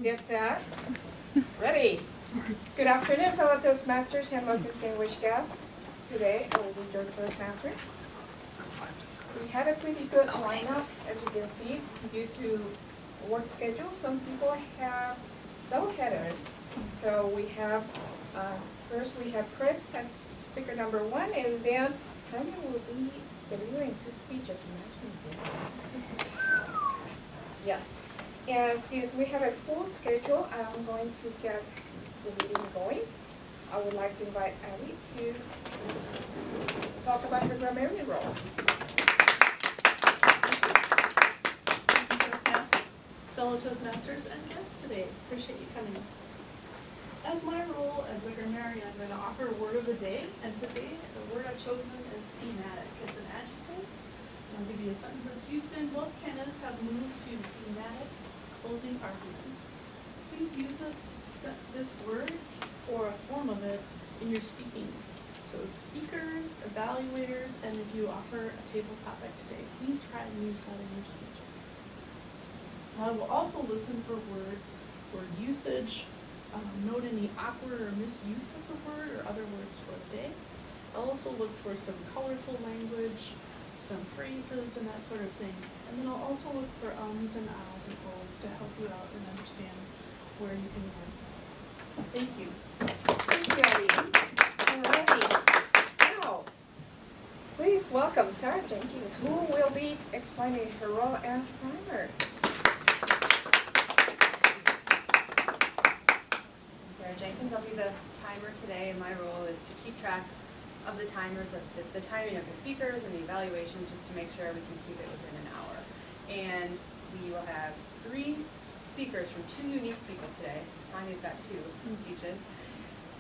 Get set. Ready. Good afternoon, fellow Toastmasters and most distinguished guests. Today, I will be your Toastmaster. We have a pretty good lineup, as you can see, due to work schedule. Some people have double headers. So we have, first we have Chris as speaker number 1, and then Tanya will be delivering 2 speeches. Imagine that. Yes. And since we have a full schedule, I'm going to get the meeting going. I would like to invite Abby to talk about her grammarian role. Fellow Toastmasters and guests today, appreciate you coming. As my role as the grammarian, I'm going to offer a word of the day, and today the word I've chosen is thematic. It's an adjective. I'll give you a sentence that's used in both candidates have moved to thematic closing arguments. Please use this word or a form of it in your speaking. So speakers, evaluators, and if you offer a table topic today, please try and use that in your speeches. I will also listen for words, word usage, note any awkward or misuse of the word or other words for the day. I'll also look for some colorful language, some phrases and that sort of thing. And then I'll also look for ums and ahs and ohs to help you out and understand where you can learn. Thank you. Thank you, Abby. Alrighty. Now, please welcome Sarah Jenkins, who will be explaining her role as timer. Sarah Jenkins, I'll be the timer today, and my role is to keep track of the timers, of the timing of the speakers and the evaluation, just to make sure we can keep it within an hour. And we will have 3 speakers from 2 unique people today. Tanya's got 2 speeches.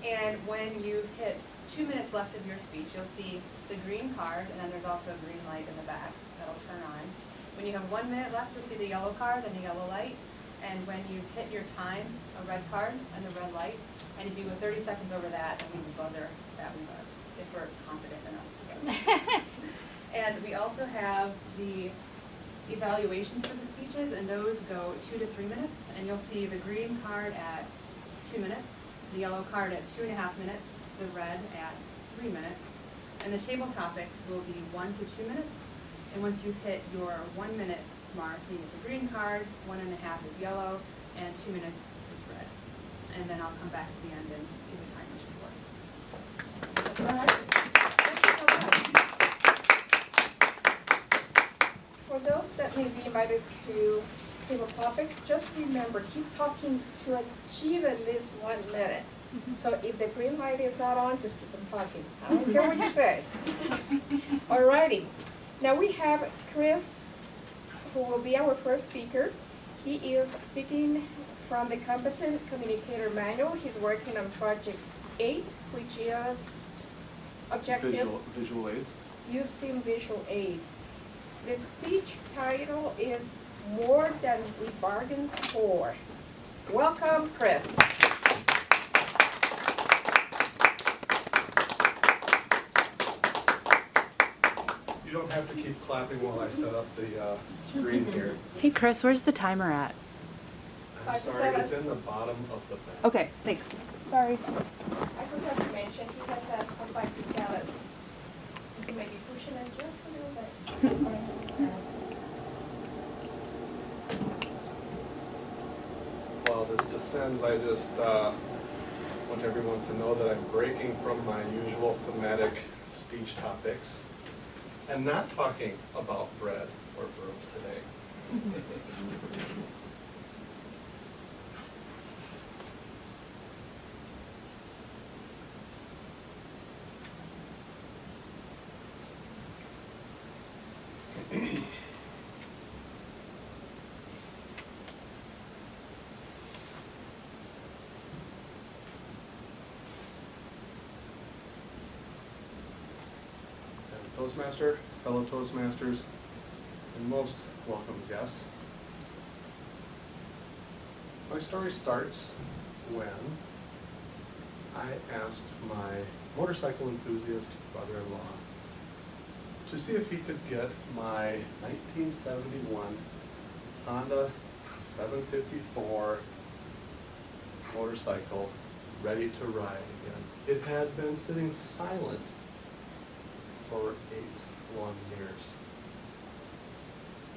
And when you've hit 2 minutes left of your speech, you'll see the green card, and then there's also a green light in the back that'll turn on. When you have 1 minute left, you'll see the yellow card and the yellow light. And when you hit your time, a red card and the red light. And if you go 30 seconds over that, then we buzzer, that we buzz, if we're confident enough to buzz. And we also have the evaluations for the speeches, and those go 2 to 3 minutes. And you'll see the green card at 2 minutes, the yellow card at 2.5 minutes, the red at 3 minutes. And the table topics will be 1 to 2 minutes. And once you hit your 1 minute mark, you get the green card, 1.5 is yellow, and 2 minutes is red. And then I'll come back at the end and give a timer's report. All right. Thank you so much. For those that may be invited to table topics, just remember, keep talking to achieve at least 1 minute. So if the green light is not on, just keep them talking. I don't care what you say. Alrighty. Now we have Chris, who will be our first speaker. He is speaking from the Competent Communicator Manual. He's working on Project 8, which is objective visual aids. Using visual aids. The speech title is More Than We Bargained For. Welcome, Chris. You don't have to keep clapping while I set up the screen here. Hey Chris, where's the timer at? I'm 5 to sorry, 7. it's in the bottom of the back. Okay, thanks. Sorry. I forgot to mention, he has asked for 5 to 7. You can maybe push it in just a little bit. 5 to 7. While this descends, I just want everyone to know that I'm breaking from my usual thematic speech topics and not talking about bread or verbs today. Toastmaster, fellow Toastmasters, and most welcome guests. My story starts when I asked my motorcycle enthusiast brother-in-law to see if he could get my 1971 Honda 754 motorcycle, ready to ride again. It had been sitting silent for 8 long years.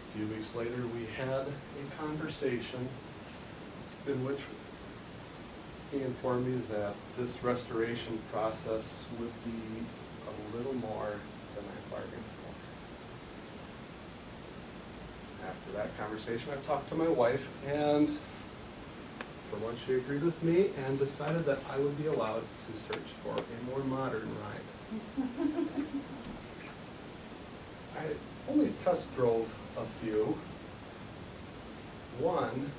A few weeks later, we had a conversation in which he informed me that this restoration process would be a little more than I bargained for. After that conversation, I talked to my wife, and for once she agreed with me and decided that I would be allowed to search for a more modern ride. I only test drove a few. One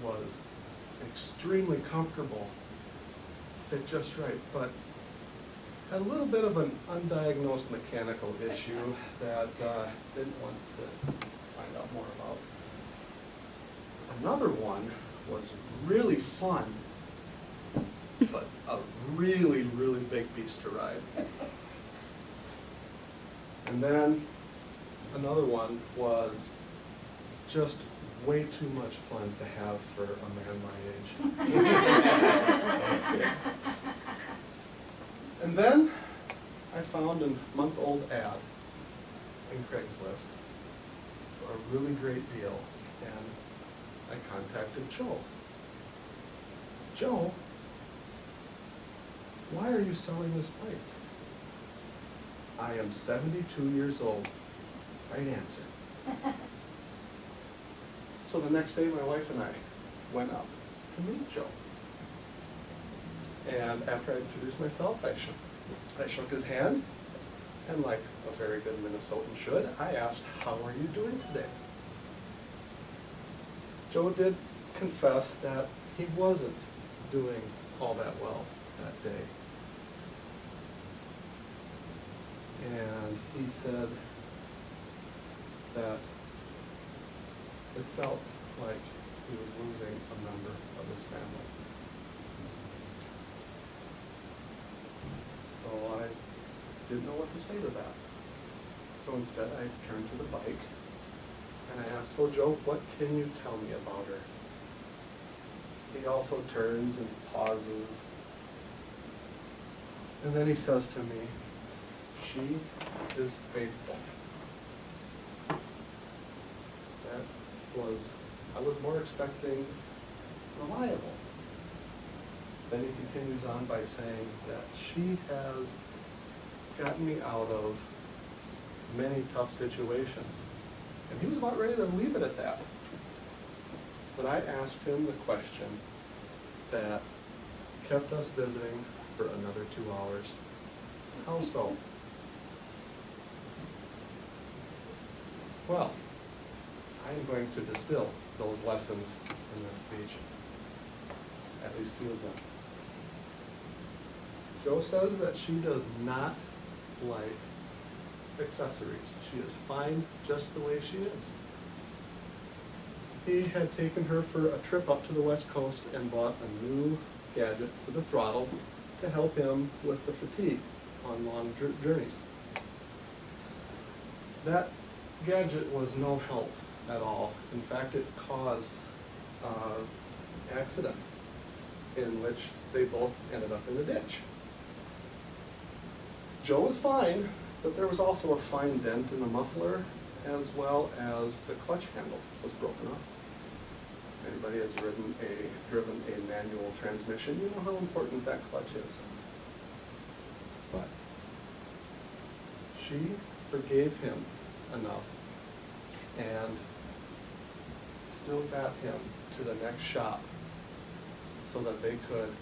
was extremely comfortable, fit just right, but had a little bit of an undiagnosed mechanical issue that didn't want to find out more about. Another one was really fun, but a really, really big beast to ride. And then another one was just way too much fun to have for a man my age. And then I found a month-old ad in Craigslist for a really great deal, and I contacted Joe. Joe, why are you selling this bike? I am 72 years old. Right answer. So the next day, my wife and I went up to meet Joe. And after I introduced myself, I shook his hand, and like a very good Minnesotan should, I asked, "How are you doing today?" Joe did confess that he wasn't doing all that well that day. And he said that it felt like he was losing a member of his family. So I didn't know what to say to that. So instead I turned to the bike and I asked, "So Joe, what can you tell me about her?" He also turns and pauses. And then he says to me, "She is faithful." I was more expecting reliable. Then he continues on by saying that she has gotten me out of many tough situations. And he was about ready to leave it at that. But I asked him the question that kept us visiting for another 2 hours. How so? Well, I'm going to distill those lessons in this speech, at least 2 of them. Joe says that she does not like accessories. She is fine just the way she is. He had taken her for a trip up to the West Coast and bought a new gadget for the throttle to help him with the fatigue on long journeys. That gadget was no help at all. In fact, it caused an accident in which they both ended up in the ditch. Joe was fine, but there was also a fine dent in the muffler, as well as the clutch handle was broken off. If anybody has driven a manual transmission, you know how important that clutch is. But she forgave him enough and still got him to the next shop so that they could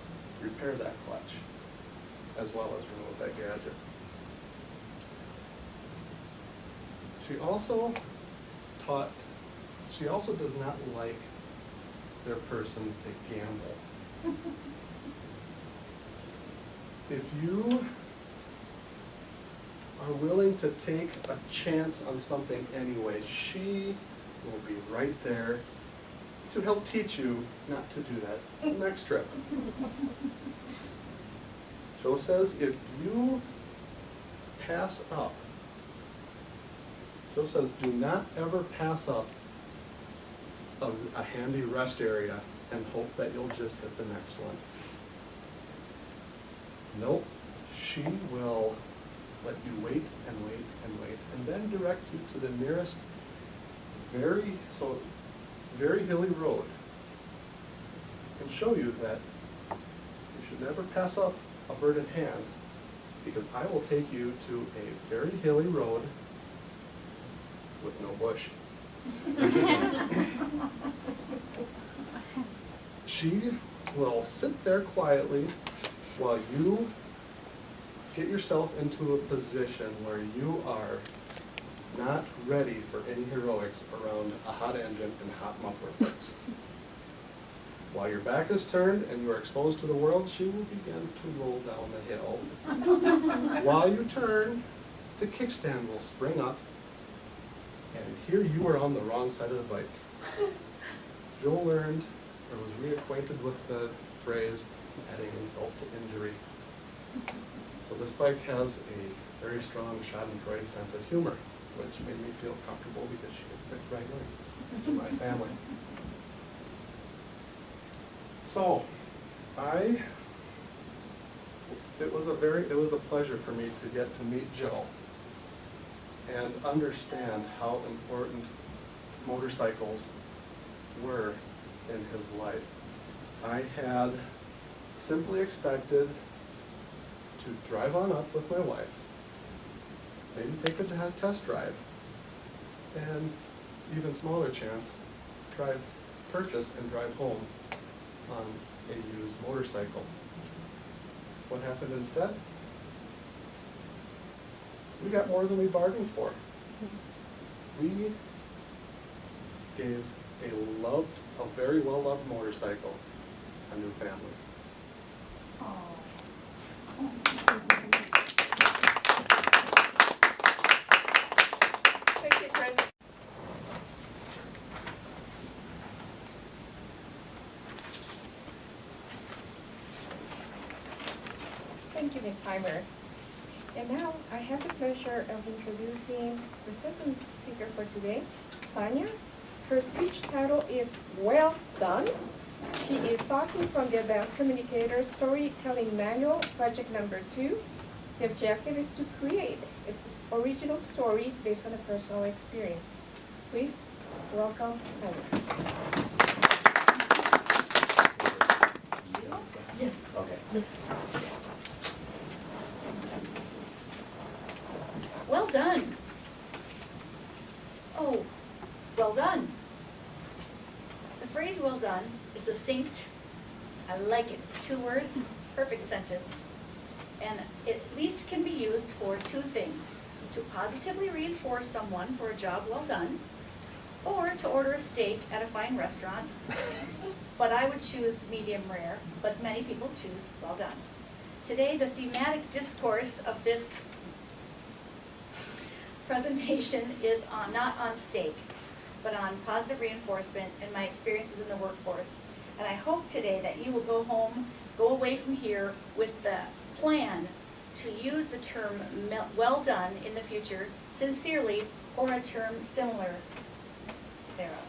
repair that clutch as well as remove that gadget. She also does not like their person to gamble. If you are willing to take a chance on something anyway, she will be right there to help teach you not to do that next trip. Joe says if you pass up, Joe says do not ever pass up a handy rest area and hope that you'll just hit the next one. Nope, she will let you wait and wait and wait, and then direct you to the nearest very hilly road, and show you that you should never pass up a bird in hand, because I will take you to a very hilly road with no bush. She will sit there quietly while you get yourself into a position where you are not ready for any heroics around a hot engine and hot muffler parts. While your back is turned and you are exposed to the world, she will begin to roll down the hill. While you turn, the kickstand will spring up, and here you are on the wrong side of the bike. Joel learned, or was reacquainted with the phrase, adding insult to injury. So this bike has a very strong Schadenfreude sense of humor, which made me feel comfortable because she could fit right into my family. So, it was a pleasure for me to get to meet Joe and understand how important motorcycles were in his life. I had simply expected to drive on up with my wife, maybe take it to have a test drive, and even smaller chance, purchase and drive home on a used motorcycle. What happened instead? We got more than we bargained for. We gave a very well-loved motorcycle a new family. Thank you, Chris. Thank you, Ms. Timer. And now I have the pleasure of introducing the second speaker for today, Tanya. Her speech title is Well Done. She is talking from the Advanced Communicator Storytelling Manual, project number 2. The objective is to create an original story based on a personal experience. Please welcome Tanya. Okay. Well done. Oh, well done. The phrase well done is succinct. I like it. It's 2 words, perfect sentence. And it at least can be used for 2 things: to positively reinforce someone for a job well done, or to order a steak at a fine restaurant. But I would choose medium rare, but many people choose well done. Today, the thematic discourse of this presentation is not on steak, but on positive reinforcement and my experiences in the workforce. And I hope today that you will go away from here with the plan to use the term well done in the future, sincerely, or a term similar thereof.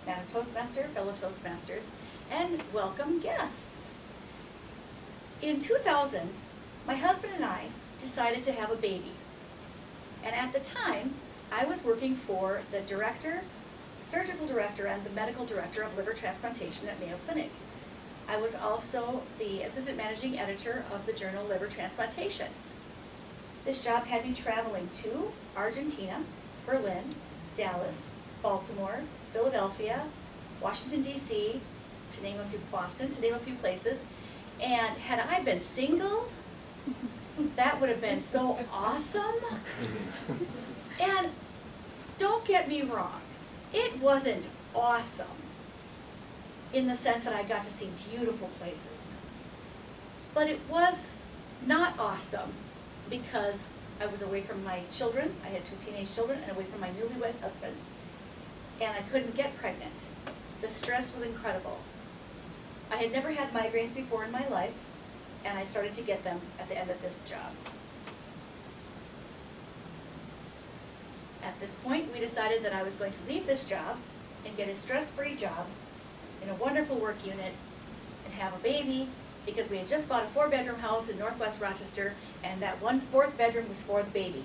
Madam Toastmaster, fellow Toastmasters, and welcome guests. In 2000, my husband and I decided to have a baby. And at the time, I was working for the surgical director and the medical director of liver transplantation at Mayo Clinic. I was also the assistant managing editor of the journal Liver Transplantation. This job had me traveling to Argentina, Berlin, Dallas, Baltimore, Philadelphia, Washington, D.C., to name a few, Boston, to name a few places. And had I been single, that would have been so awesome. And don't get me wrong, it wasn't awesome in the sense that I got to see beautiful places. But it was not awesome because I was away from my children. I had 2 teenage children, and away from my newlywed husband. And I couldn't get pregnant. The stress was incredible. I had never had migraines before in my life, and I started to get them at the end of this job. At this point, we decided that I was going to leave this job and get a stress-free job in a wonderful work unit and have a baby, because we had just bought a 4-bedroom house in Northwest Rochester, and that 1/4 bedroom was for the baby.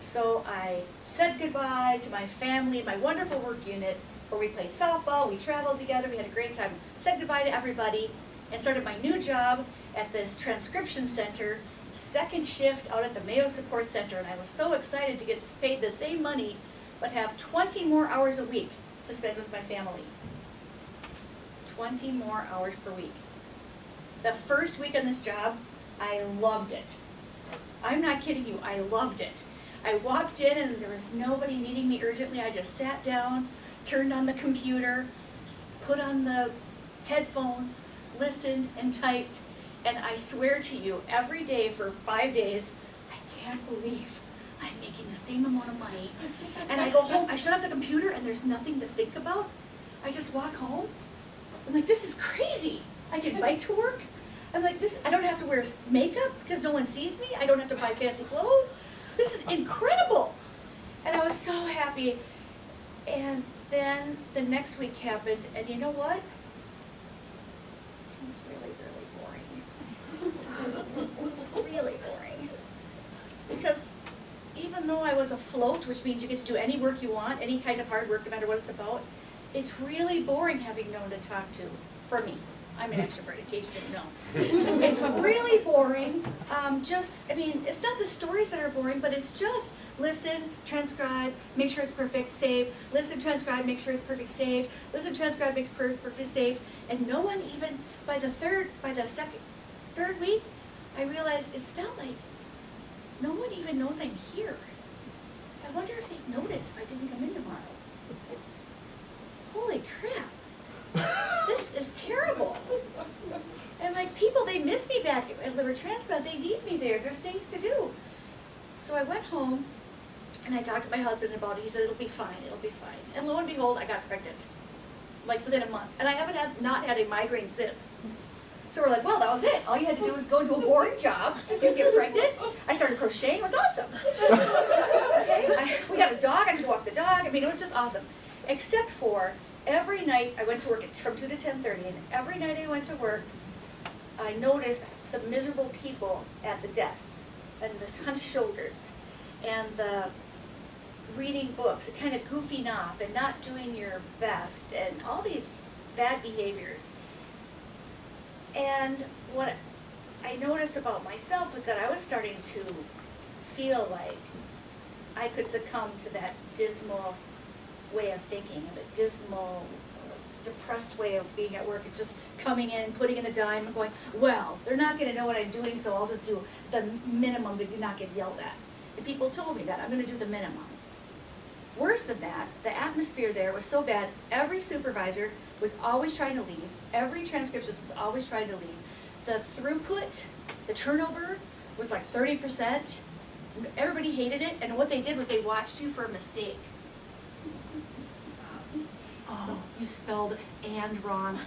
So I said goodbye to my family, my wonderful work unit, where we played softball, we traveled together, we had a great time. Said goodbye to everybody, and started my new job at this transcription center, second shift out at the Mayo Support Center, and I was so excited to get paid the same money, but have 20 more hours a week to spend with my family. 20 more hours per week. The first week on this job, I loved it. I'm not kidding you, I loved it. I walked in and there was nobody needing me urgently. I just sat down, turned on the computer, put on the headphones, listened and typed, and I swear to you, every day for 5 days, I can't believe I'm making the same amount of money. And I go home, I shut off the computer and there's nothing to think about. I just walk home. I'm like, this is crazy. I can bike to work. I'm like, this, I don't have to wear makeup because no one sees me. I don't have to buy fancy clothes. This is incredible. And I was so happy. And then the next week happened, and you know what? It was really, really boring. It was really boring. Because even though I was afloat, which means you get to do any work you want, any kind of hard work, no matter what it's about, it's really boring having no one to talk to, for me. I'm an extrovert, in case you didn't know. It's really boring. It's not the stories that are boring, but it's just listen, transcribe, make sure it's perfect, save. Listen, transcribe, make sure it's perfect, save. Listen, transcribe, makes perfect, save. And no one even, by the third week, I realized it's felt like no one even knows I'm here. I wonder if they'd notice if I didn't come in tomorrow. Holy crap. This is terrible. And like people, they miss me back at liver transplant. They need me there. There's things to do. So I went home and I talked to my husband about it. He said, it'll be fine, it'll be fine. And lo and behold, I got pregnant, like within a month. And I haven't not had a migraine since. So we're like, well, that was it. All you had to do was go to a boring job, you'd get pregnant. I started crocheting, it was awesome. Okay? We got a dog, I could walk the dog. I mean, it was just awesome. Except for every night I went to work from 2 to 10:30, and every night I went to work, I noticed the miserable people at the desks, and the hunched shoulders, and the reading books, and kind of goofing off, and not doing your best, and all these bad behaviors. And what I noticed about myself was that I was starting to feel like I could succumb to that dismal way of thinking, a dismal, depressed way of being at work. It's just coming in, putting in the dime, and going, well, they're not going to know what I'm doing, so I'll just do the minimum to not get yelled at. And people told me that, I'm going to do the minimum. Worse than that, the atmosphere there was so bad, every supervisor was always trying to leave, every transcriptionist was always trying to leave. The throughput, the turnover was like 30%. Everybody hated it, and what they did was they watched you for a mistake. Oh, you spelled "and" wrong.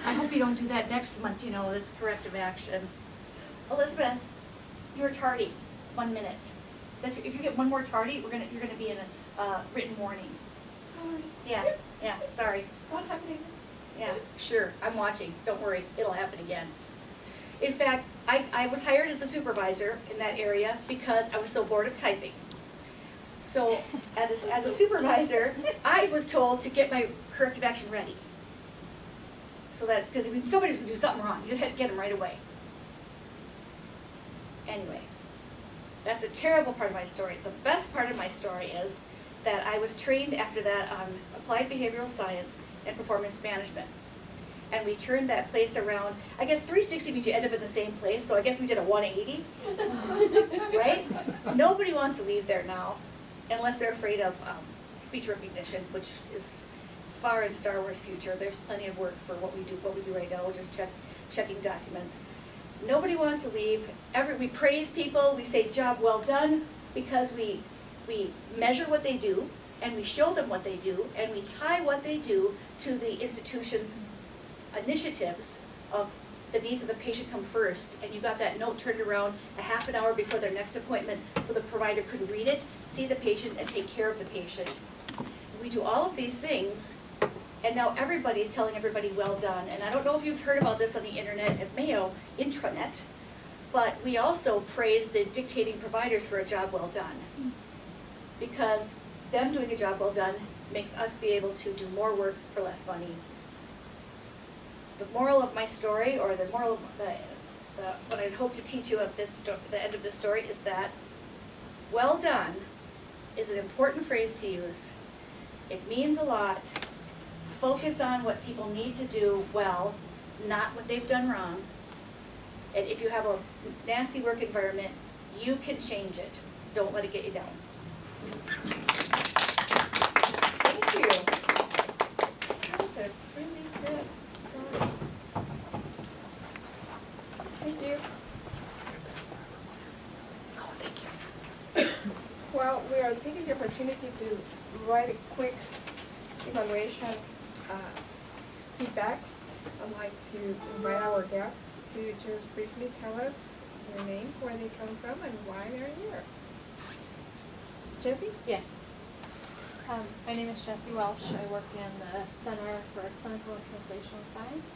I hope you don't do that next month, that's corrective action. Elizabeth, you're tardy, 1 minute. If you get one more tardy, you're gonna be in a written warning. Sorry. Yeah, sorry. Not happening. Yeah, sure, I'm watching, don't worry, it'll happen again. In fact, I was hired as a supervisor in that area because I was so bored of typing. So, as a supervisor, I was told to get my corrective action ready. So that, because if somebody's going to do something wrong, you just had to get them right away. Anyway, that's a terrible part of my story. The best part of my story is that I was trained after that on applied behavioral science and performance management. And we turned that place around. I guess 360 means you end up in the same place, so I guess we did a 180, right? Nobody wants to leave there now, unless they're afraid of speech recognition, which is far in Star Wars future. There's plenty of work for what we do right now, just checking documents. Nobody wants to leave. We praise people, we say job well done, because we measure what they do, and we show them what they do, and we tie what they do to the institution's initiatives of the needs of the patient come first, and you got that note turned around a half an hour before their next appointment so the provider could read it, see the patient, and take care of the patient. we do all of these things, and now everybody's telling everybody well done. And I don't know if you've heard about this on the internet at Mayo intranet, but we also praise the dictating providers for a job well done. Because them doing a job well done makes us be able to do more work for less money. The moral of my story, or the moral of what I'd hope to teach you at the end of this story, is that well done is an important phrase to use. It means a lot. Focus on what people need to do well, not what they've done wrong. And if you have a nasty work environment, you can change it. Don't let it get you down. Thank you. That was a really good story. Thank you. Oh, thank you. Well, we are taking the opportunity to write a quick evaluation feedback. I'd like to invite our guests to just briefly tell us their name, where they come from, and why they're here. Jessie? Yes. My name is Jessie Welsh. I work in the Center for Clinical and Translational Science.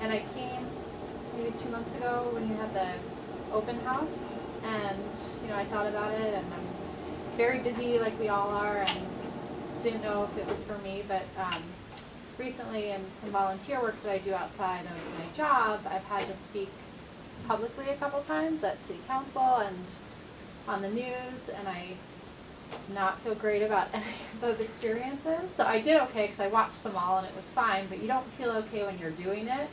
And I came maybe 2 months ago when you had the open house, and I thought about it, and I'm very busy like we all are, and didn't know if it was for me, but recently in some volunteer work that I do outside of my job, I've had to speak publicly a couple times at City Council and on the news, and I did not feel great about any of those experiences. So I did okay because I watched them all and it was fine, but you don't feel okay when you're doing it.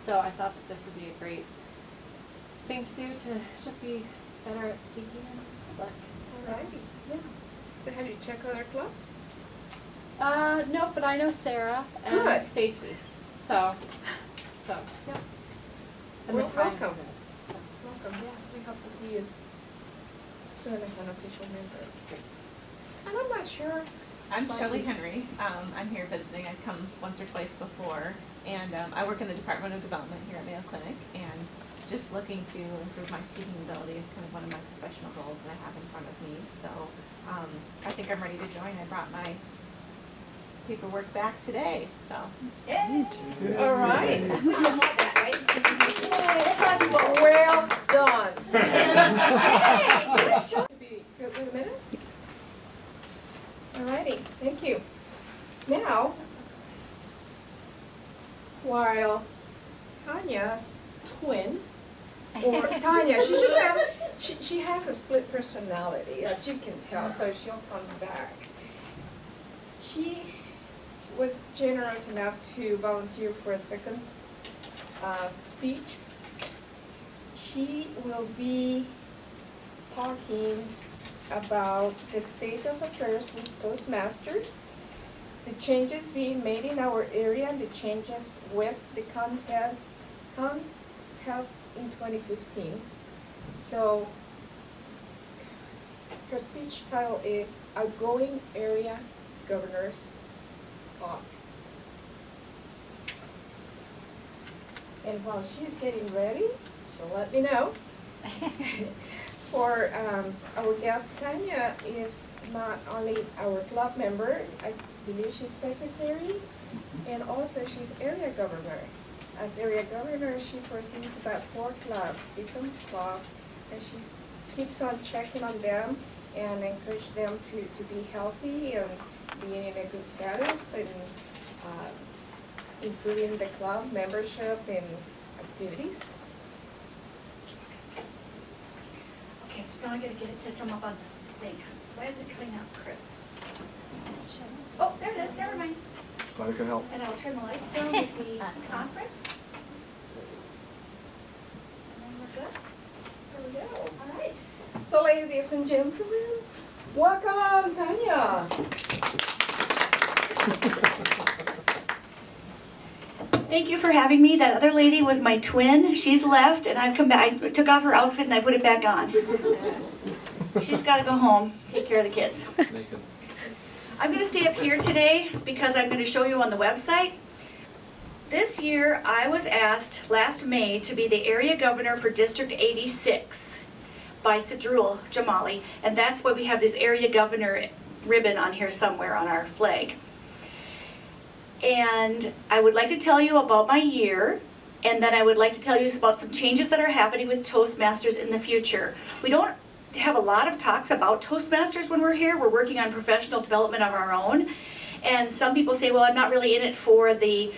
So I thought that this would be a great thing to do to just be better at speaking in public. All right. Yeah. So have you checked other clubs? No, but I know Sarah and Good. Stacy. So yeah. And Well, the time's welcome. good. Welcome. Yeah, we hope to see you soon as an official member. And I'm not sure. I'm Shelley Henry. I'm here visiting. I've come once or twice before, and I work in the Department of Development here at Mayo Clinic, and just looking to improve my speaking ability is kind of one of my professional goals that I have in front of me. So I think I'm ready to join. I brought my paperwork back today, so. Yay! All right. We don't want that, right? Well done. Yay! Good job. Wait a minute. All righty, thank you. Now, while Tanya's twin, or Tanya, she has a split personality, as you can tell, so she'll come back. She was generous enough to volunteer for a second speech. She will be talking about the state of affairs with Toastmasters, the changes being made in our area, and the changes with the contests in 2015. So her speech title is Outgoing Area Governors Talk. And while she's getting ready, she'll let me know. For our guest, Tanya is not only our club member, I believe she's secretary, and also she's area governor. As area governor, she foresees about 4 clubs, different clubs, and she keeps on checking on them and encourage them to be healthy and being in a good status and improving the club membership and activities. Okay, so now I gotta get it to come up on the thing. Why is it coming out, Chris? Oh, there it is, never mind. Glad I could help. And I'll turn the lights down with the conference. And then we're good. There we go. All right. So ladies and gentlemen, welcome Tanya. Thank you for having me. That other lady was my twin. She's left, and I've come back. I took off her outfit and I put it back on. She's got to go home, take care of the kids. I'm going to stay up here today because I'm going to show you on the website. This year, I was asked last May to be the area governor for District 86 by Sadrul Jamali, and that's why we have this area governor ribbon on here somewhere on our flag. And I would like to tell you about my year, and then I would like to tell you about some changes that are happening with Toastmasters in the future. We don't have a lot of talks about Toastmasters when we're here. We're working on professional development of our own. And some people say, well, I'm not really in it for the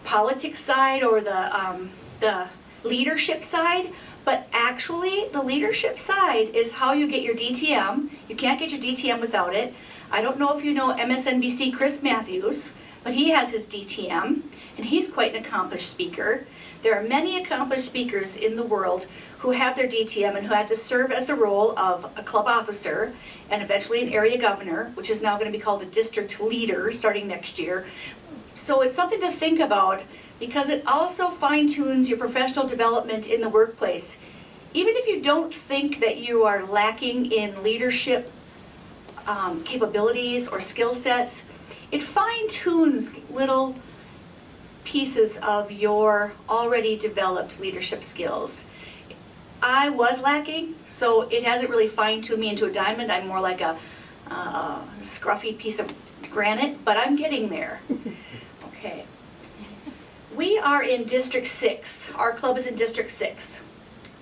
politics side or the leadership side. But actually, the leadership side is how you get your DTM. You can't get your DTM without it. I don't know if you know MSNBC Chris Matthews, but he has his DTM, and he's quite an accomplished speaker. There are many accomplished speakers in the world who have their DTM and who had to serve as the role of a club officer and eventually an area governor, which is now going to be called a district leader starting next year. So it's something to think about because it also fine-tunes your professional development in the workplace. Even if you don't think that you are lacking in leadership capabilities or skill sets, it fine-tunes little pieces of your already developed leadership skills. I was lacking, so it hasn't really fine-tuned me into a diamond. I'm more like a scruffy piece of granite, but I'm getting there. Okay. We are in District 6. Our club is in District 6.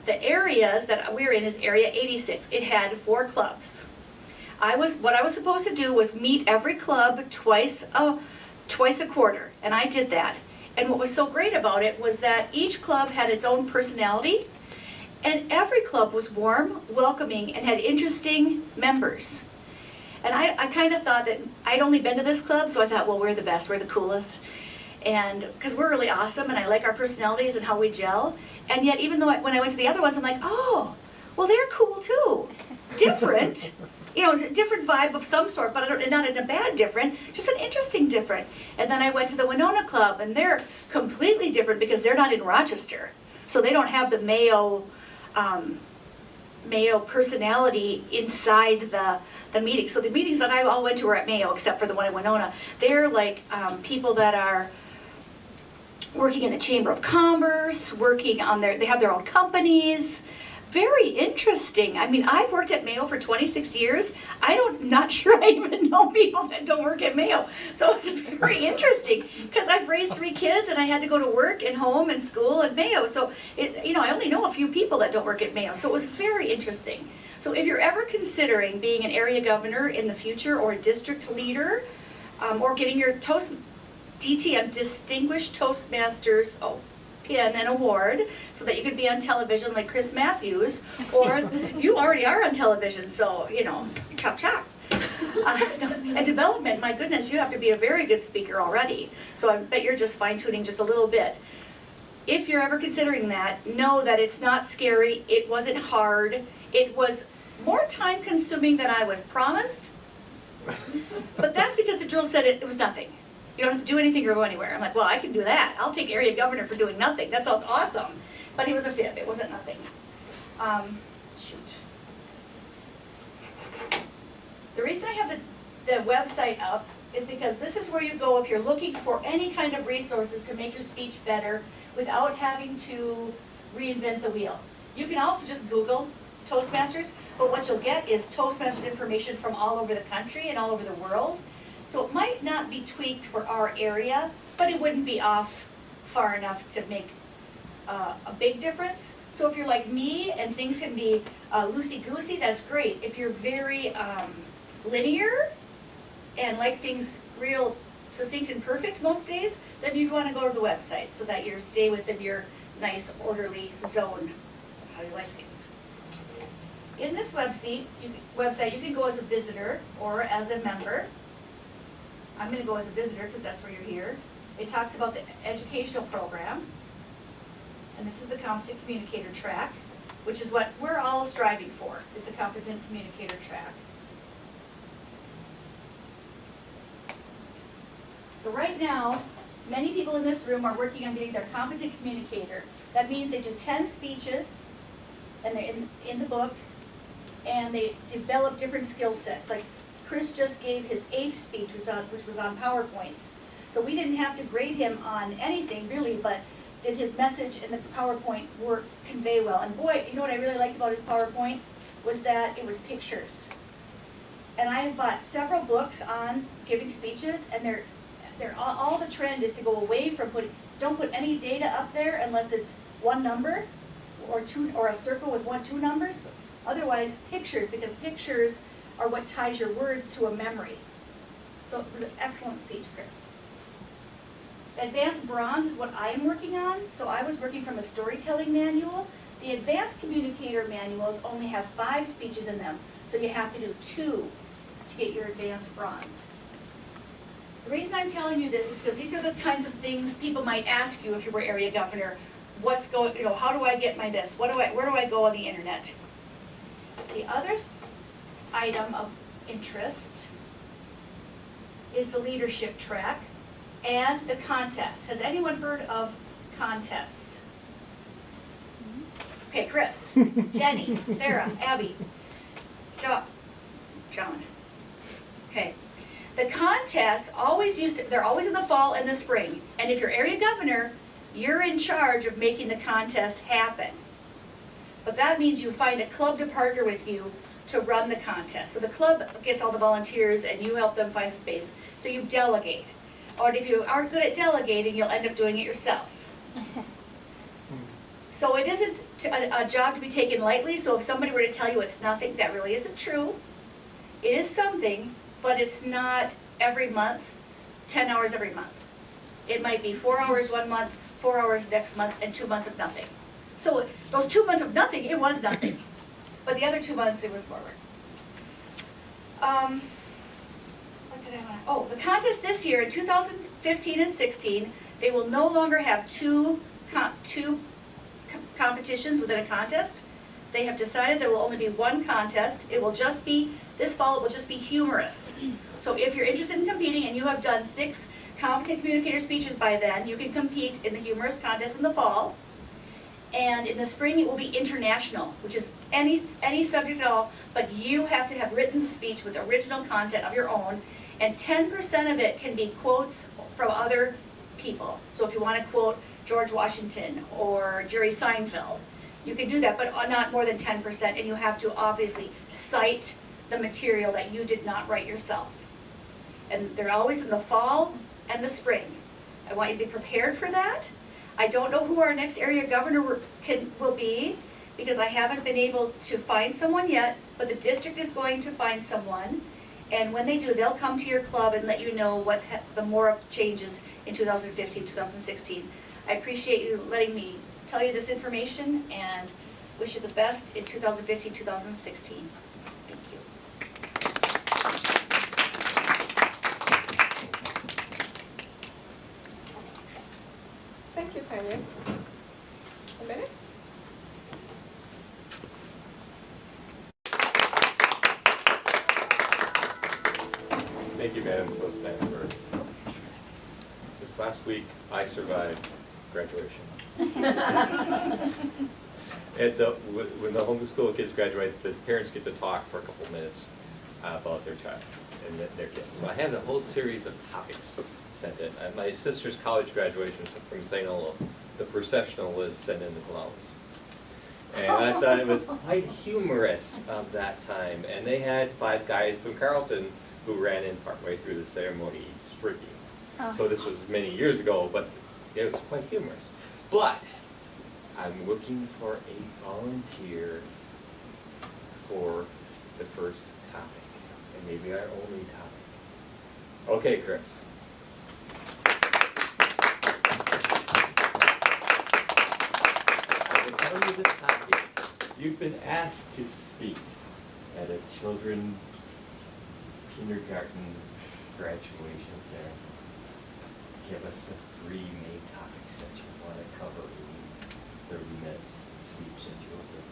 The areas that we're in is Area 86. It had 4 clubs. What I was supposed to do was meet every club twice a quarter, and I did that. And what was so great about it was that each club had its own personality, and every club was warm, welcoming, and had interesting members. And I kind of thought that I'd only been to this club, so I thought, well, we're the best, we're the coolest. And because we're really awesome, and I like our personalities and how we gel. And yet, even though when I went to the other ones, I'm like, oh, well, they're cool too. Different. You know, different vibe of some sort, but not in a bad different, just an interesting different. And then I went to the Winona Club, and they're completely different because they're not in Rochester. So they don't have the Mayo personality inside the meetings. So the meetings that I all went to were at Mayo, except for the one in Winona. They're like people that are working in the Chamber of Commerce, working on they have their own companies. Very interesting. I mean, I've worked at Mayo for 26 years. Not sure I even know people that don't work at Mayo. So it's very interesting because I've raised 3 kids and I had to go to work and home and school at Mayo. So, I only know a few people that don't work at Mayo. So it was very interesting. So if you're ever considering being an area governor in the future or a district leader or getting your DTM, Distinguished Toastmasters, pin and award so that you could be on television like Chris Matthews, or you already are on television, so, chop chop. And development, my goodness, you have to be a very good speaker already. So I bet you're just fine-tuning just a little bit. If you're ever considering that, know that it's not scary, it wasn't hard, it was more time-consuming than I was promised, but that's because the drill said it was nothing. You don't have to do anything or go anywhere. I'm like, well, I can do that. I'll take area governor for doing nothing. That sounds awesome. But it was a fib. It wasn't nothing. The reason I have the website up is because this is where you go if you're looking for any kind of resources to make your speech better without having to reinvent the wheel. You can also just Google Toastmasters, but what you'll get is Toastmasters information from all over the country and all over the world. So it might not be tweaked for our area, but it wouldn't be off far enough to make a big difference. So if you're like me and things can be loosey-goosey, that's great. If you're very linear and like things real succinct and perfect most days, then you'd want to go to the website so that you stay within your nice orderly zone of how you like things. In this website, you can go as a visitor or as a member. I'm going to go as a visitor because that's where you're here. It talks about the educational program. And this is the Competent Communicator track, which is what we're all striving for, is the Competent Communicator track. So right now, many people in this room are working on getting their Competent Communicator. That means they do 10 speeches, and they're in the book, and they develop different skill sets. Like Chris just gave his 8th speech, which was on PowerPoints. So we didn't have to grade him on anything really, but did his message and the PowerPoint work convey well. And boy, you know what I really liked about his PowerPoint was that it was pictures. And I have bought several books on giving speeches, and they're all the trend is to go away from don't put any data up there unless it's one number or two, or a circle with two numbers. Otherwise, pictures, because pictures are what ties your words to a memory. So it was an excellent speech, Chris. Advanced Bronze is what I am working on. So I was working from a storytelling manual. The Advanced Communicator manuals only have 5 speeches in them. So you have to do 2 to get your Advanced Bronze. The reason I'm telling you this is because these are the kinds of things people might ask you if you were area governor. What's going, how do I get my this? Where do I go on the internet? The other item of interest is the leadership track and the contests. Has anyone heard of contests? Okay, Chris, Jenny, Sarah, Abby, John. Okay. The contests they're always in the fall and the spring. And if you're area governor, you're in charge of making the contest happen. But that means you find a club to partner with you to run the contest. So the club gets all the volunteers and you help them find a space. So you delegate. Or if you aren't good at delegating, you'll end up doing it yourself. So it isn't a job to be taken lightly. So if somebody were to tell you it's nothing, that really isn't true. It is something, but it's not every month, 10 hours every month. It might be 4 hours one month, 4 hours next month, and 2 months of nothing. So those 2 months of nothing, it was nothing. But the other 2 months, it was more work. What did I want to, oh, the contest this year, in 2015 and 16, they will no longer have two competitions within a contest. They have decided there will only be one contest. It will just be, this fall, it will just be humorous. So if you're interested in competing and you have done 6 competent communicator speeches by then, you can compete in the humorous contest in the fall. And in the spring, it will be international, which is any subject at all, but you have to have written the speech with original content of your own, and 10% of it can be quotes from other people. So if you want to quote George Washington or Jerry Seinfeld, you can do that, but not more than 10%, and you have to obviously cite the material that you did not write yourself. And they're always in the fall and the spring. I want you to be prepared for that. I don't know who our next area governor will be, because I haven't been able to find someone yet, but the district is going to find someone. And when they do, they'll come to your club and let you know what's the more changes in 2015, 2016. I appreciate you letting me tell you this information and wish you the best in 2015, 2016. Thank you. Thank you, Tanya. A minute? Thank you, Madam Postmaster. This last week, I survived graduation. When the homeschool kids graduate, the parents get to talk for a couple minutes about their child and their kids. So I had a whole series of topics sent in. At my sister's college graduation from St. Olo, the processional was sent in the clowns. And I thought it was quite humorous of that time. And they had 5 guys from Carleton who ran in partway through the ceremony streaking. So this was many years ago, but it was quite humorous. But I'm looking for a volunteer for the first topic, and maybe our only topic. Okay, Chris. I will tell you the topic. You've been asked to speak at a children's kindergarten graduation ceremony. Give us the 3 main topics that you want to cover in 30 minutes speech that you'll give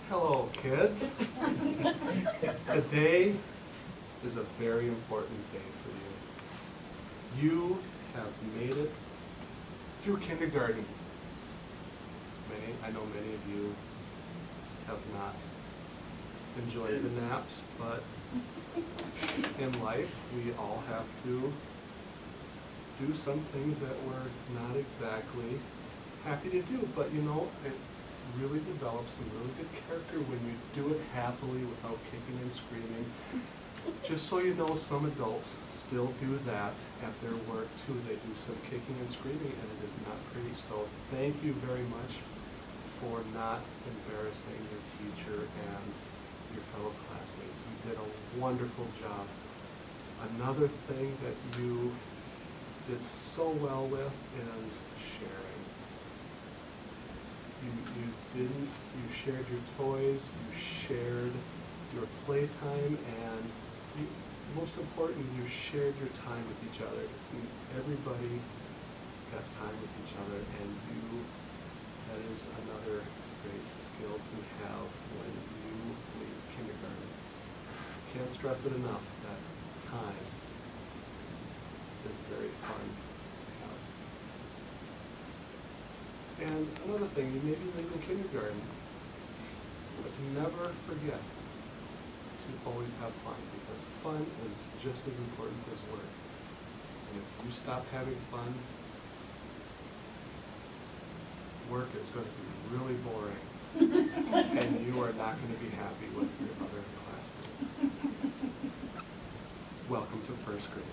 Hello, kids. Today is a very important day for you. You have made it through kindergarten. I know many of you have not enjoyed the naps, but In life, we all have to do some things that we're not exactly happy to do, but you know, it really develops some really good character when you do it happily without kicking and screaming. Just so you know, some adults still do that at their work too. They do some kicking and screaming, and it is not pretty. So thank you very much for not embarrassing your teacher and your fellow classmates. You did a wonderful job. Another thing that you did so well with is sharing. You shared your toys, you shared your playtime, and most important, you shared your time with each other. Everybody got time with each other, and that is another great skill to have when you leave kindergarten. Can't stress it enough, that time is very fun to have. And another thing, you may be leaving kindergarten, but never forget to always have fun, because fun is just as important as work. And if you stop having fun, work is going to be really boring, and you are not going to be happy with your other classmates. Welcome to first grade.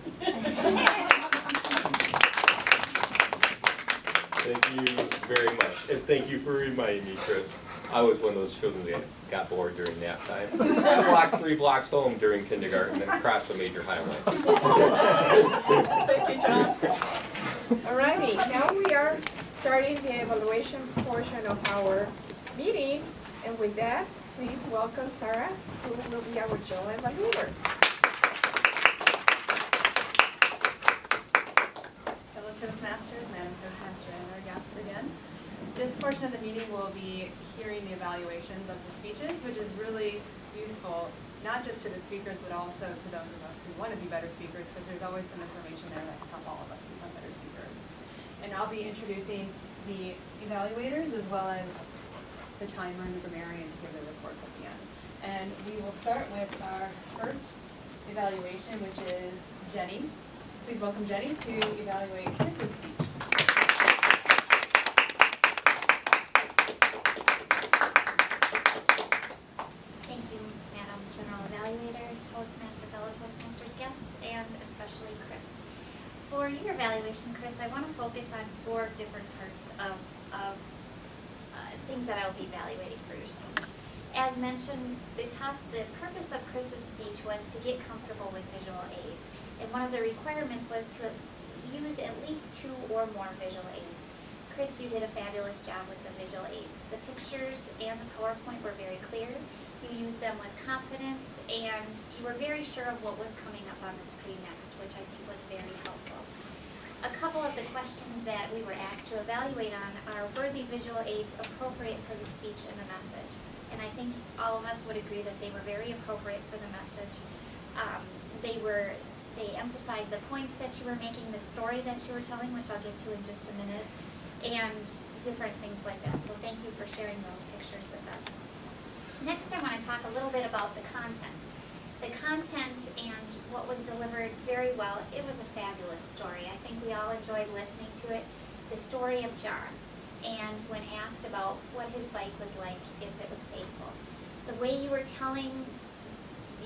Thank you very much, and thank you for reminding me, Chris. I was one of those children that got bored during nap time. I walked 3 blocks home during kindergarten and crossed a major highway. Thank you, John. Alrighty, now we are starting the evaluation portion of our meeting, and with that, please welcome Sarah, who will be our joint evaluator. Fellow Toastmasters, Madam Toastmaster, and our guests again. This portion of the meeting will be hearing the evaluations of the speeches, which is really useful, not just to the speakers, but also to those of us who want to be better speakers, because there's always some information there that can help all of us become better speakers. And I'll be introducing the evaluators as well as the timer and the grammarian to give their reports at the end. And we will start with our first evaluation, which is Jenny. Please welcome Jenny to evaluate Chris's speech. Thank you, Madam General Evaluator, Toastmaster, fellow Toastmasters guests, and especially Chris. For your evaluation, Chris, I want to focus on 4 different parts of things that I will be evaluating for your speech. As mentioned, the purpose of Chris's speech was to get comfortable with visual aids, and one of the requirements was to use at least 2 or more visual aids. Chris, you did a fabulous job with the visual aids. The pictures and the PowerPoint were very clear. You used them with confidence, and you were very sure of what was coming up on the screen next, which I think was very helpful. A couple of the questions that we were asked to evaluate on are, were the visual aids appropriate for the speech and the message? And I think all of us would agree that they were very appropriate for the message. They emphasized the points that you were making, the story that you were telling, which I'll get to in just a minute, and different things like that. So thank you for sharing those pictures with us. Next, I want to talk a little bit about the content. The content and what was delivered very well. It was a fabulous story. I think we all enjoyed listening to it. The story of John. And when asked about what his bike was like, it was faithful. The way you were telling,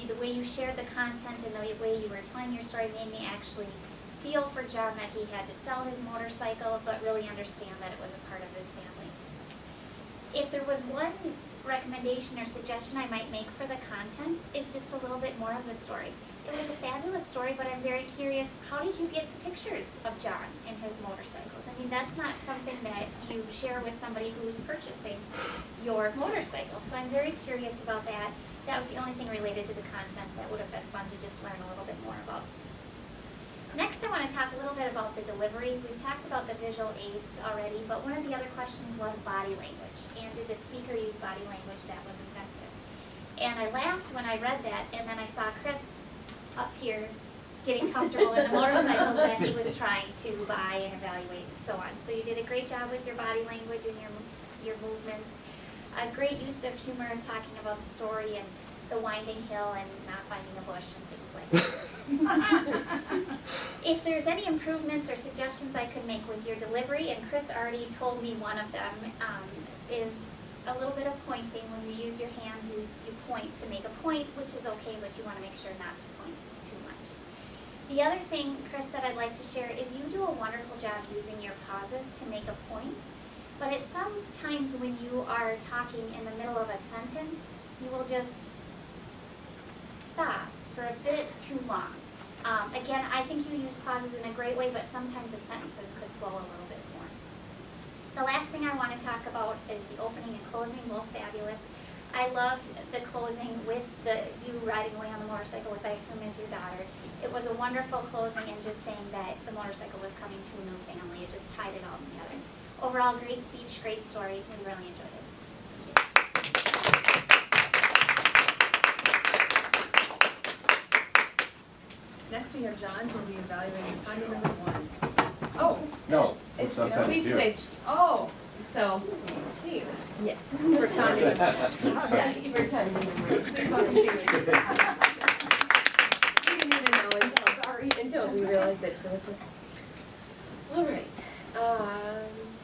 the way you shared the content and the way you were telling your story made me actually feel for John that he had to sell his motorcycle, but really understand that it was a part of his family. If there was one recommendation or suggestion I might make for the content, is just a little bit more of the story. It was a fabulous story, but I'm very curious, how did you get the pictures of John and his motorcycles? I mean, that's not something that you share with somebody who's purchasing your motorcycle, so I'm very curious about that. That was the only thing related to the content that would have been fun to just learn a little bit more about. Next, I want to talk a little bit about the delivery. We've talked about the visual aids already, but one of the other questions was body language. And did the speaker use body language that was effective? And I laughed when I read that, and then I saw Chris up here getting comfortable in the motorcycles that he was trying to buy and evaluate and so on. So you did a great job with your body language and your movements. A great use of humor in talking about the story and the winding hill and not finding a bush and things like that. If there's any improvements or suggestions I could make with your delivery, and Chris already told me one of them, is a little bit of pointing. When you use your hands, you point to make a point, which is okay, but you want to make sure not to point too much. The other thing, Chris, that I'd like to share is you do a wonderful job using your pauses to make a point, but at some times when you are talking in the middle of a sentence, you will just stop for a bit too long. Again, I think you use pauses in a great way, but sometimes the sentences could flow a little bit more. The last thing I want to talk about is the opening and closing, both fabulous. I loved the closing with you riding away on the motorcycle with, I assume, is your daughter. It was a wonderful closing, and just saying that the motorcycle was coming to a new family. It just tied it all together. Overall, great speech, great story. We really enjoyed it. Next we have John to be evaluating Tanya number 1. Oh, No, it's, sometimes we you. switched. Oh, so, Kate. yes, for Tanya. Sorry. For Tanya number 2. We didn't even know until we realized it, so it's okay. All right.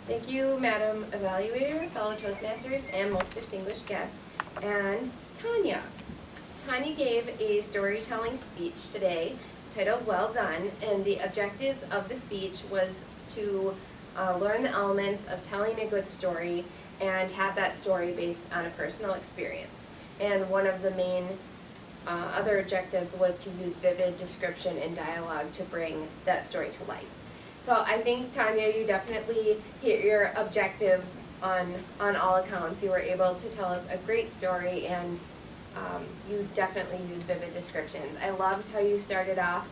Thank you, Madam Evaluator, fellow Toastmasters, and most distinguished guests, and Tanya. Tanya gave a storytelling speech today titled Well Done, and the objectives of the speech was to learn the elements of telling a good story and have that story based on a personal experience. And one of the main other objectives was to use vivid description and dialogue to bring that story to life. So I think, Tanya, you definitely hit your objective on all accounts. You were able to tell us a great story, and you definitely use vivid descriptions. I loved how you started off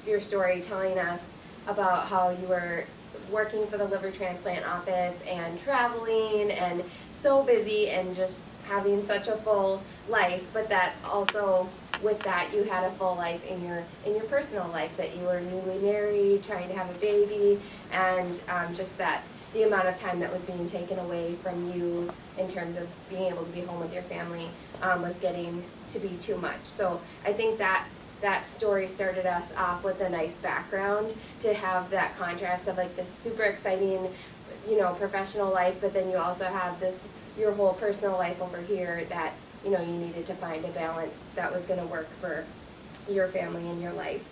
your story telling us about how you were working for the liver transplant office and traveling and so busy and just having such a full life, but that also with that you had a full life in your personal life, that you were newly married, trying to have a baby, and just that the amount of time that was being taken away from you in terms of being able to be home with your family was getting to be too much. So I think that story started us off with a nice background to have that contrast of like this super exciting, professional life, but then you also have your whole personal life over here that, you needed to find a balance that was going to work for your family and your life.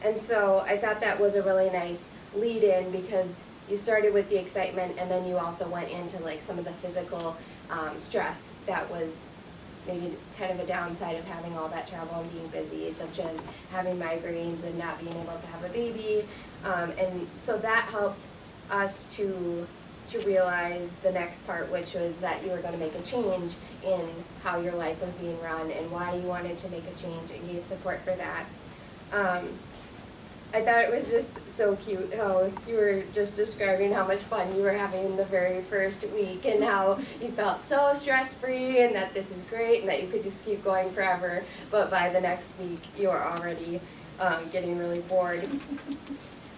And so I thought that was a really nice lead in, because you started with the excitement and then you also went into like some of the physical stress that was maybe kind of a downside of having all that travel and being busy, such as having migraines and not being able to have a baby. And so that helped us to realize the next part, which was that you were going to make a change in how your life was being run and why you wanted to make a change, and gave support for that. I thought it was just so cute how you were just describing how much fun you were having the very first week, and how you felt so stress-free and that this is great and that you could just keep going forever, but by the next week you were already getting really bored.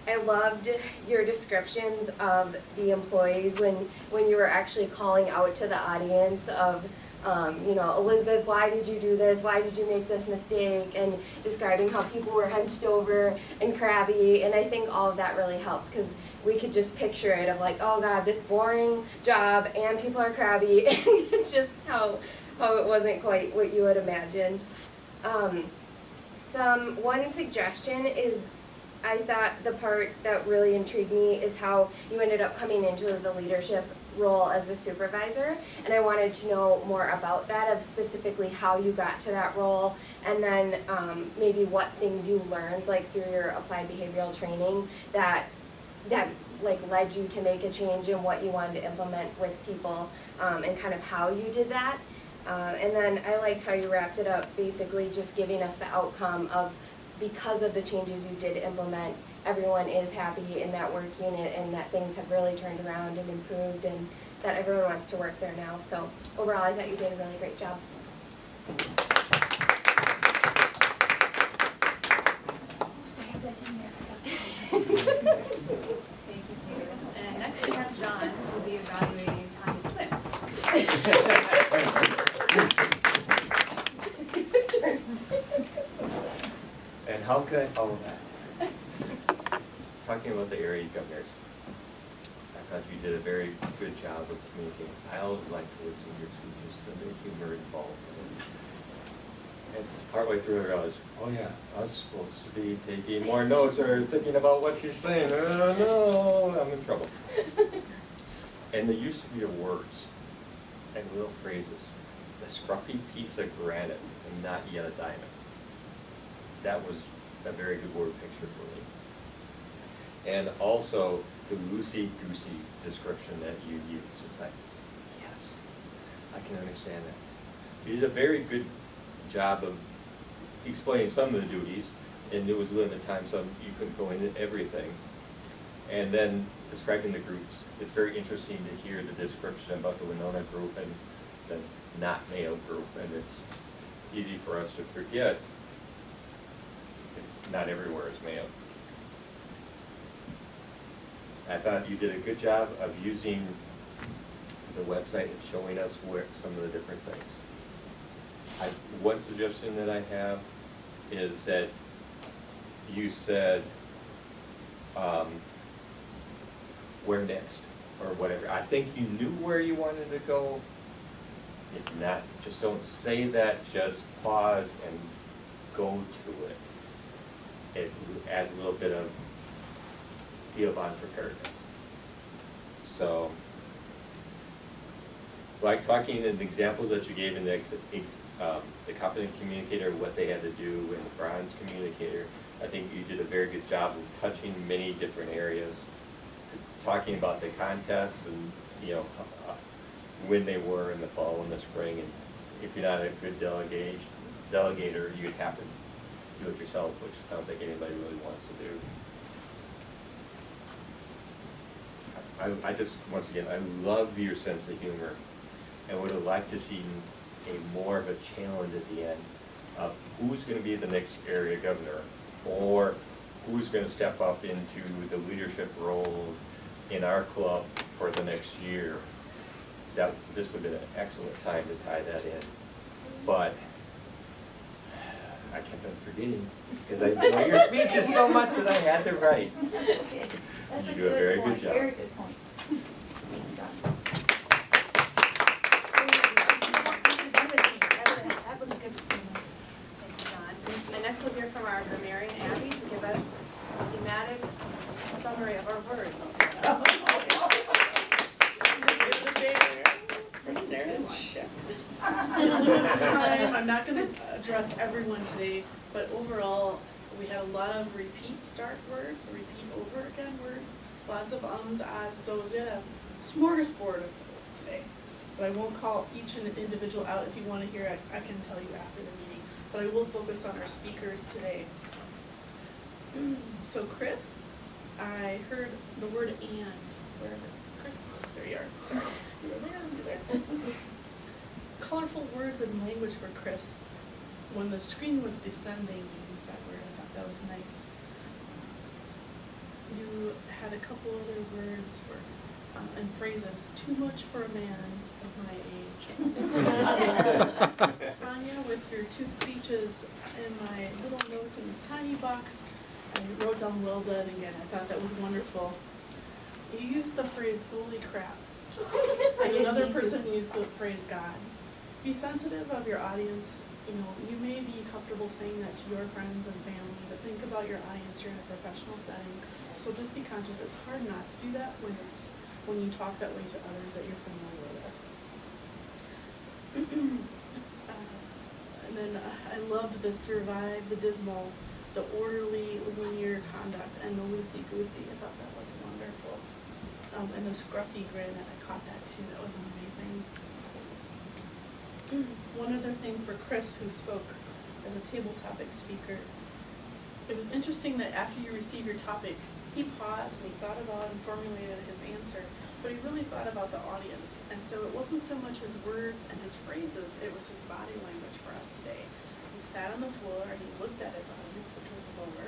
I loved your descriptions of the employees when you were actually calling out to the audience of, Elizabeth, why did you do this? Why did you make this mistake? And describing how people were hunched over and crabby. And I think all of that really helped, because we could just picture it of like, oh God, this boring job and people are crabby. And it's just how it wasn't quite what you had imagined. One suggestion is, I thought the part that really intrigued me is how you ended up coming into the leadership role as a supervisor, and I wanted to know more about that, of specifically how you got to that role, and then maybe what things you learned like through your applied behavioral training that like led you to make a change in what you wanted to implement with people, and kind of how you did that. And then I liked how you wrapped it up, basically just giving us the outcome of, because of the changes you did implement, everyone is happy in that work unit, and that things have really turned around and improved, and that everyone wants to work there now. So overall, I thought you did a really great job. Thank you, Peter. And next we have John, who will be evaluating Tanya's twin. how could I follow that? Talking about the area governors, I thought you did a very good job of communicating. I always like to listen to your speeches, so the humor involved in it. And partway through, I realized, oh yeah, I was supposed to be taking more notes or thinking about what she's saying. Oh no, I'm in trouble. And the use of your words and little phrases, the scruffy piece of granite and not yet a diamond. That was a very good word picture for me. And also the loosey-goosey description that you used. It's like, yes, I can understand that. You did a very good job of explaining some of the duties, and there was limited time, so you couldn't go into everything. And then describing the groups. It's very interesting to hear the description about the Winona group and the not Mayo group, and it's easy for us to forget it's not everywhere is Mayo. I thought you did a good job of using the website and showing us where some of the different things. One suggestion that I have is that you said, where next, or whatever. I think you knew where you wanted to go. If not, just don't say that, just pause and go to it. It adds a little bit of feel of unpreparedness. So, like talking in the examples that you gave in the competent communicator, what they had to do, and the bronze communicator, I think you did a very good job of touching many different areas, talking about the contests and, you know, when they were in the fall and the spring, and if you're not a good delegator, you'd have to do it yourself, which I don't think anybody really wants to do. I just, once again, I love your sense of humor, and would have liked to see a more of a challenge at the end of who's going to be the next area governor, or who's going to step up into the leadership roles in our club for the next year. This would have been an excellent time to tie that in. But I kept on forgetting, because I enjoy your speeches so much that I had to write. Okay. That's You a do a good very point. good job. Very good point. Thank you, John. That was a good point. Thank you, John. And next we'll hear from our grammarian, Abby, to give us a thematic summary of our words. In a limited time, I'm not going to address everyone today, but overall, we had a lot of repeat start words, repeat over again words, lots of ums, ahs, so's. We had a smorgasbord of those today. But I won't call each individual out. If you want to hear it, I can tell you after the meeting. But I will focus on our speakers today. So Chris, I heard the word and. Where is it? Chris, there you are. Sorry. You were there, you were there. Colorful words and language for Chris. When the screen was descending, you used that word. I thought that was nice. You had a couple other words for and phrases. Too much for a man of my age. Tanya, with your 2 speeches in my little notes in this tiny box, I wrote down well done again. I thought that was wonderful. You used the phrase holy crap. And another person used the phrase God. Be sensitive of your audience. You know, you may be comfortable saying that to your friends and family, but think about your audience. You're in a professional setting. So just be conscious. It's hard not to do that when you talk that way to others that you're familiar with. And then I loved the survive, the dismal, the orderly, linear conduct, and the loosey-goosey. I thought that was wonderful. And the scruffy grin, I caught that too. That was amazing. One other thing for Chris, who spoke as a table topic speaker. It was interesting that after you received your topic, he paused and he thought about and formulated his answer, but he really thought about the audience. And so it wasn't so much his words and his phrases, it was his body language for us today. He sat on the floor and he looked at his audience, which was lower,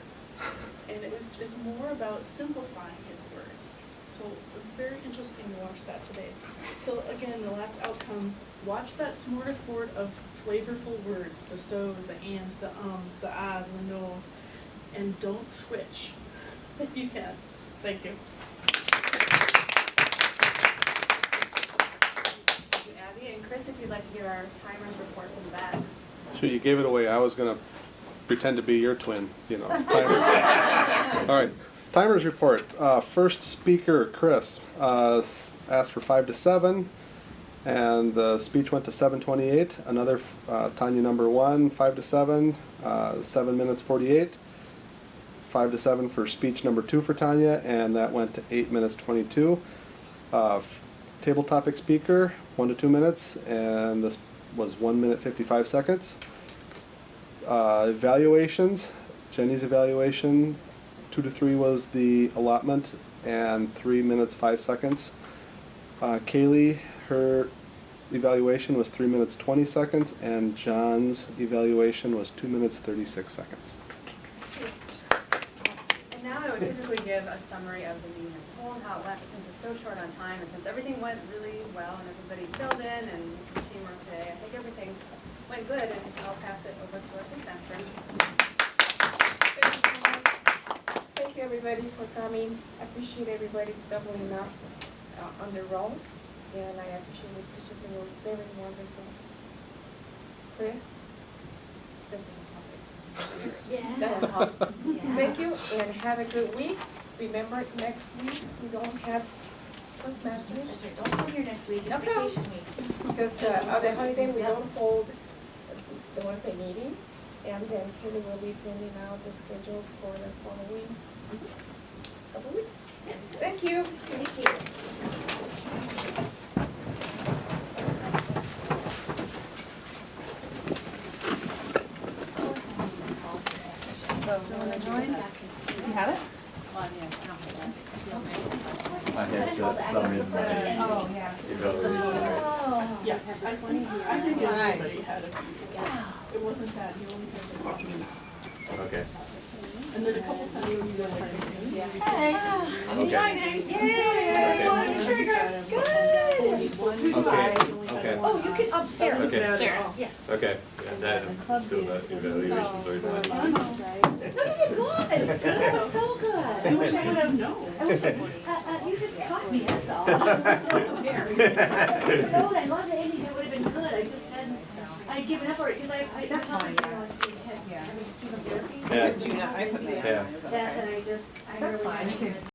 and it was just more about simplifying his words. So it was very interesting to watch that today. So again, the last outcome, watch that smorgasbord of flavorful words, the so's, the ands, the ums, the ahs, the no's, and don't switch if you can. Thank you. Thank you, Abby. And Chris, if you'd like to give our timers report from the back. Sure, you gave it away. I was gonna pretend to be your twin, you know. Timer. All right, timers report. First speaker, Chris, asked for 5 to 7, and the speech went to 7:28. Another Tanya number 1, 5 to 7, 7 minutes 48. 5 to 7 for speech number 2 for Tanya, and that went to 8 minutes 22. Table topic speaker, 1 to 2 minutes, and this was 1 minute 55 seconds. Evaluations, Jenny's evaluation, 2 to 3 was the allotment, and 3 minutes 5 seconds. Kaylee, her evaluation was 3 minutes 20 seconds, and John's evaluation was 2 minutes 36 seconds. And now I would typically give a summary of the meeting as a whole and how it went, since we're so short on time, and since everything went really well and everybody filled in and some teamwork today, I think everything went good, and I'll pass it over to our Toastmasters. Thank you so much. Thank you, everybody, for coming. I appreciate everybody doubling up on their roles, and I appreciate the speeches, and were very wonderful. Chris? That was awesome. Thank you, and have a good week. Remember, next week, we don't have Toastmasters. Don't come here next week, it's No. vacation week. Because of the holiday, we don't hold the Wednesday meeting, and then Kelly will be sending out the schedule for the following couple weeks. Thank you. Thank you. So, wanna join? You have it? I had some in my Oh, yeah. evaluation. Yeah, I think everybody had a few. It wasn't that, the only thing that talking about. Okay. And then a couple times when you were trying to sing. Hey, I'm Okay. joining. Yay, one trigger, good. Okay. Oh, you can, oh, Sarah. Okay. Sarah. Yes. Okay, and then still the evaluations are done. No, you're good, it's good, it was so good. I wish I would have known. I wish you just caught me, that's all. That's all I'm here. No, I love the ending, that would have been good, I just hadn't, I'd given up already, because I not talking to you, I had chemotherapy. Yeah. So Yeah, I put busy that. Yeah. that I just, I really.